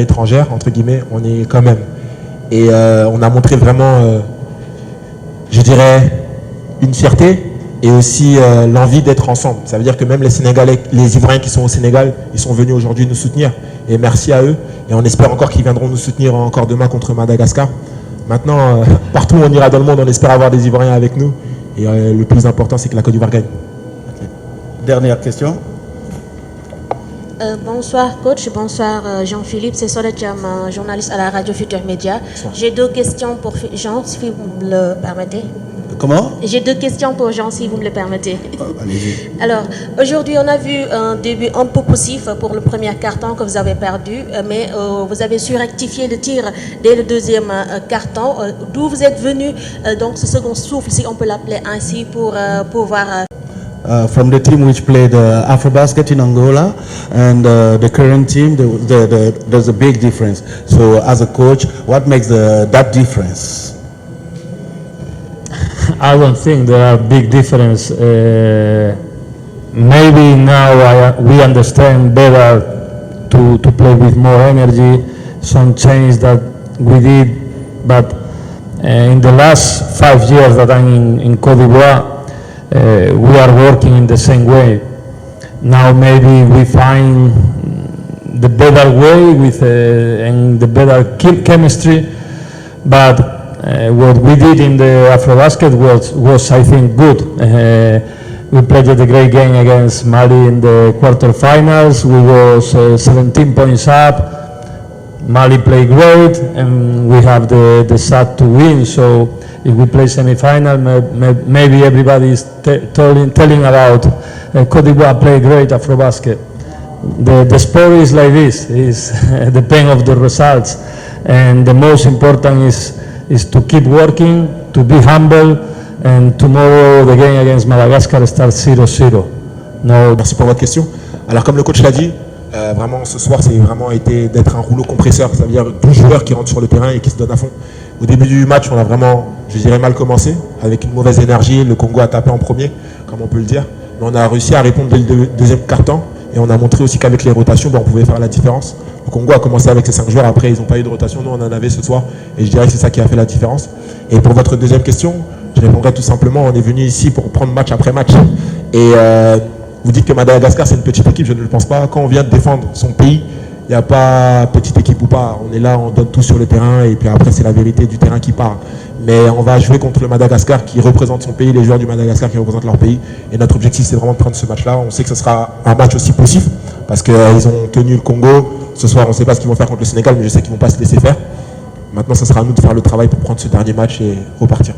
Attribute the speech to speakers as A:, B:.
A: étrangère, entre guillemets, on est quand même. Et on a montré vraiment, je dirais, une fierté et aussi l'envie d'être ensemble. Ça veut dire que même les Sénégalais, les Ivoiriens qui sont au Sénégal, ils sont venus aujourd'hui nous soutenir. Et merci à eux. Et on espère encore qu'ils viendront nous soutenir encore demain contre Madagascar. Maintenant, partout où on ira dans le monde, on espère avoir des Ivoiriens avec nous. Et le plus important, c'est que la Côte d'Ivoire gagne.
B: Dernière question.
C: Bonsoir coach, bonsoir Jean-Philippe, c'est Soledad Jam, journaliste à la radio Futur Média. J'ai deux questions pour Jean, si vous me le permettez.
B: Comment?
C: J'ai deux questions pour Jean, si vous me le permettez.
B: Allez-y.
C: Alors, aujourd'hui, on a vu un début un peu poussif pour le premier quart-temps que vous avez perdu, mais vous avez su rectifier le tir dès le deuxième quart-temps. D'où vous êtes venu, donc ce second souffle, si on peut l'appeler ainsi, pour pouvoir...
B: From the team which played Afrobasket in Angola and the current team, there's a big difference. So as a coach, what makes that difference?
D: I don't think there are big difference. Maybe now we understand better to play with more energy, some change that we did, but in the last 5 years that I'm in Côte d'Ivoire, we are working in the same way. Now maybe we find the better way with and the better chemistry, but what we did in the Afrobasket was I think good. We played a great game against Mali in the quarterfinals. We was 17 points up. Mali played great, and we have the shot to win. So if we play semi-final, maybe everybody is telling about Côte d'Ivoire play great Afrobasket. The sport is like this, is the pain of the results, and the most important is to keep working, to be humble, and tomorrow the game against Madagascar starts 0-0. No.
A: Merci pour votre question. Alors comme le coach l'a dit, vraiment ce soir c'est vraiment été d'être un rouleau compresseur, ça veut dire 12 joueurs qui rentrent sur le terrain et qui se donnent à fond. Au début du match, on a vraiment, je dirais, mal commencé, avec une mauvaise énergie. Le Congo a tapé en premier, comme on peut le dire. Mais on a réussi à répondre dès le deuxième quart-temps. Et on a montré aussi qu'avec les rotations, on pouvait faire la différence. Le Congo a commencé avec ses 5 joueurs. Après, ils n'ont pas eu de rotation. Nous, on en avait ce soir. Et je dirais que c'est ça qui a fait la différence. Et pour votre deuxième question, je répondrai tout simplement, on est venu ici pour prendre match après match. Et vous dites que Madagascar, c'est une petite équipe. Je ne le pense pas. Quand on vient de défendre son pays, il n'y a pas petite équipe ou pas, on est là, on donne tout sur le terrain et puis après c'est la vérité du terrain qui parle. Mais on va jouer contre le Madagascar qui représente son pays, les joueurs du Madagascar qui représentent leur pays. Et notre objectif c'est vraiment de prendre ce match-là. On sait que ce sera un match aussi poussif parce qu'ils ont tenu le Congo. Ce soir on ne sait pas ce qu'ils vont faire contre le Sénégal, mais je sais qu'ils ne vont pas se laisser faire. Maintenant ce sera à nous de faire le travail pour prendre ce dernier match et repartir.